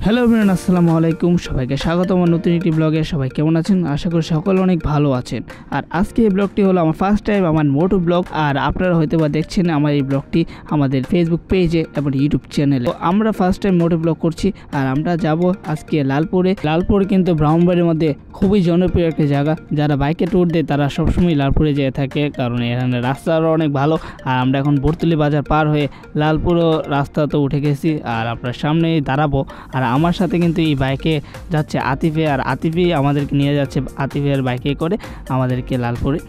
Hello everyone, আসসালামু আলাইকুম। সবাইকে স্বাগত আমার নতুন একটি ব্লগে। সবাই কেমন আছেন? আশা করি সকলে অনেক ভালো আছেন। আর আজকে এই ব্লগটি হলো আমার ফার্স্ট টাইম আমার মোটো ব্লগ। আর আপনারা হয়তো বা দেখছেন আমার এই ব্লগটি আমাদের ফেসবুক পেজে এবং ইউটিউব চ্যানেলে। তো আমরা ফার্স্ট টাইম মোটো ব্লগ করছি আর আমরা যাব আজকে লালপুরে। লালপুর কিন্তু ব্রাহ্মণবাড়ির মধ্যে খুবই জনপ্রিয় একটা জায়গা। যারা বাইকে ট্যুর দেয় তারা সবসময় লালপুরে যেয়ে থাকে, কারণ এখানে রাস্তারও অনেক ভালো। আর আমরা এখন বর্তুলি বাজার পার হয়ে লালপুরও রাস্তা তো উঠে গেছি আর আপনার সামনেই দাঁড়াবো। আর আমার সাথে কিন্তু এই বাইকে যাচ্ছে আতিফে, আর আতিফে আমাদেরকে নিয়ে যাচ্ছে আতিফের বাইকে করে আমাদেরকে লালপুরে।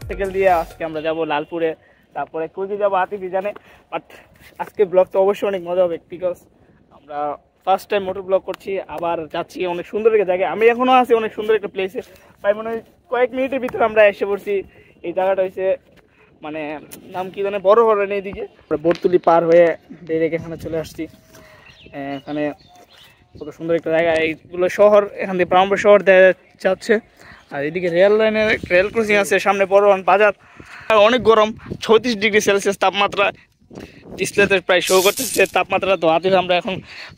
সাইকেল দিয়ে আজকে আমরা যাব লালপুরে, তারপরে কোথায় যাবো আতিফি জানে। বাট আজকে ব্লগ তো অবশ্যই অনেক মজা হবে, বিকজ আমরা ফার্স্ট টাইম মোটর ব্লগ করছি। আবার যাচ্ছি অনেক সুন্দর একটা জায়গায়। আমি এখনও আছি অনেক সুন্দর একটা প্লেসে, প্রায় মনে হয় কয়েক মিনিটের ভিতরে আমরা এসে পড়ছি। এই জায়গাটা হচ্ছে মানে নাম কি জানে, বড় হরেন। এইদিকে বর্তুলি পার হয়ে ডাইরেক্ট এখানে চলে আসছি। এখানে কত সুন্দর একটা জায়গা, এইগুলো শহর, এখান থেকে ব্রাহ্মণবাড়ি শহর দেখা যাচ্ছে। আর এদিকে রেল লাইনের রেল ক্রসিং আছে, সামনে বড় বাজার। অনেক গরম, 36 ডিগ্রি সেলসিয়াস তাপমাত্রা ডিসপ্লেতে প্রায় শো করতেছে তাপমাত্রা। তো আতিফ আমরা এখন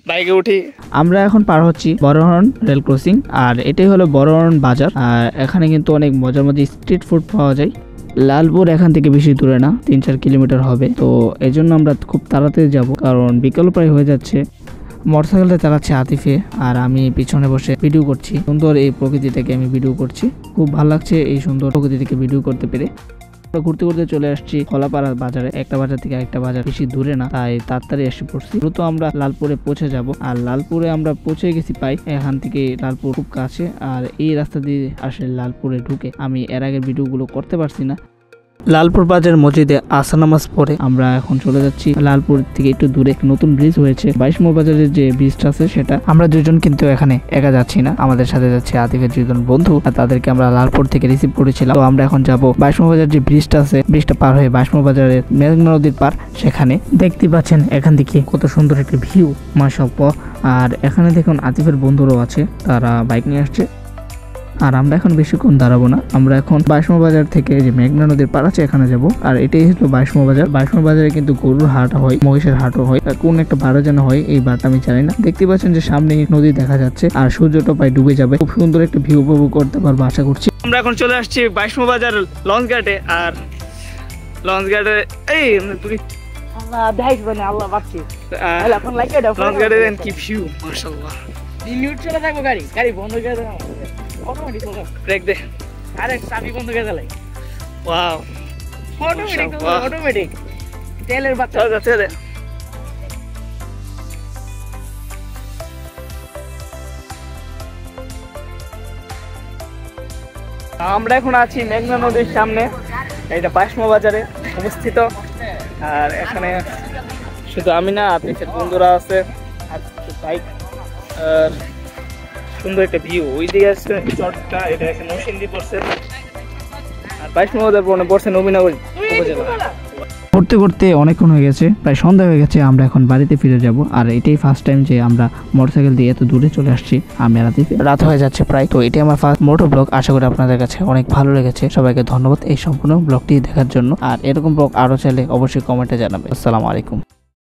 বাইকে উঠি। আমরা এখন পার হচ্ছি বড়হরণ রেল ক্রসিং, আর এটাই হলো বড়হরণ বাজার। আর এখানে কিন্তু অনেক মজার মজার স্ট্রিট ফুড পাওয়া যায়। লালপুর এখান থেকে বেশি দূরে না, 3-4 কিলোমিটার হবে। তো এই জন্য আমরা খুব তাড়াতাড়ি যাব, কারণ বিকেল প্রায় হয়ে যাচ্ছে। মোটরসাইকেলটা চালাচ্ছে আতিফে আর আমি পিছনে বসে ভিডিও করছি। সুন্দর এই প্রকৃতি থেকে আমি ভিডিও করছি, খুব ভালো লাগছে এই সুন্দর প্রকৃতি থেকে ভিডিও করতে পেরে। ঘুরতে ঘুরতে চলে আসছি খোলাপাড়া বাজারে। একটা বাজার থেকে একটা বাজার বেশি দূরে না, তাই তাড়াতাড়ি এসে পড়ছি। দ্রুত আমরা লালপুরে পৌঁছে যাব। আর লালপুরে আমরা পৌঁছে গেছি প্রায়, এখান থেকে লালপুর খুব কাছে। আর এই রাস্তা দিয়ে আসলে লালপুরে ঢুকে আমি এর আগের ভিডিওগুলো করতে পারছি না। লালপুর বাজার মসজিদে আসর নামাজ পড়ে আমরা এখন চলে যাচ্ছি লালপুর থেকে একটু দূরে। নতুন ব্রিজ হয়েছে 22 নম্বর বাজারের যে ব্রিজটা আছে সেটা। আমরা দুজন কিন্তু এখানে একা যাচ্ছি না, আমাদের সাথে যাচ্ছে আতিফের দুজন বন্ধু, আর তাদেরকে আমরা লালপুর থেকে রিসিভ করেছিলাম। তো আমরা এখন যাব 22 নম্বর বাজার যে ব্রিজটা আছে, ব্রিজটা পার হয়ে 22 নম্বর বাজারের মেঘনা নদীর পার। সেখানে দেখতে পাচ্ছেন এখান থেকে কত সুন্দর একটা ভিউ, মাশাআল্লাহ। আর এখানে দেখুন আতিফের বন্ধুরাও আছে, তারা বাইক নিয়ে আসছে। আর আমরা এখন বেশিক্ষণ দাঁড়াবো না, আমরা এখন 22 নম্বর বাজার থেকে যে মেঘনা নদীর পার আছে এখানে যাব। আর এটাই হলো 22 নম্বর বাজার। 22 নম্বর বাজারে কিন্তু গরুর হাট হয়, মহিষের হাটও হয়, কোন একটা বারো যেন হয়, এই বারটা আমি জানি না। দেখতে পাচ্ছেন যে সামনে নদী দেখা যাচ্ছে আর সূর্যটা প্রায় ডুবে যাবে। খুব সুন্দর একটা ভিউ উপভোগ করতে পারবো আশা করছি। আমরা এখন চলে আসছি 22 নম্বর বাজার লঞ্চ ঘাটে। আর লঞ্চ ঘাটে এই তুই আল্লাহ বাঁচছি লঞ্চ ঘাটে কি ভিউ, মাশাআল্লাহ। নিউট চলে থাকবো, গাড়ি বন্ধ করে দেবো, অটোমেটিক ব্রেক দে, আরে চাবি বন্ধ করে দিলে ওয়াও অটোমেটিক তেলের বাচ্চা যাচ্ছে রে। আমরা এখন আছি মেঘনা নদীর সামনে, এটা 22 নম্বর বাজারে অবস্থিত। আর এখানে শুধু আমি না, আতিফের বন্ধুরা আছে, আর বাইক। আর সুন্দর একটা ভিউ, ওই দিকে আসছে চটটা, এটা একটা নৌসিন্দি পড়ছে। আর 22 নম্বর বাজার পড়ছে নবীনগর উপজেলা। ঘুরতে ঘুরতে অনেকক্ষণ হয়ে গেছে, প্রায় সন্ধ্যা হয়ে গেছে। আমরা এখন বাড়িতে ফিরে যাব। আর এটাই ফার্স্ট টাইম যে আমরা মোটরসাইকেল দিয়ে এত দূরে চলে আসছি। আমি রাত হয়ে যাচ্ছে প্রায়। তো এটাই আমার ফার্স্ট মোটো ব্লগ, আশা করি আপনাদের কাছে অনেক ভালো লেগেছে। সবাইকে ধন্যবাদ এই সম্পূর্ণ ব্লগটি দেখার জন্য। আর এরকম ব্লগ আরো চাইলে অবশ্যই কমেন্টে জানাবেন। আসসালামু আলাইকুম।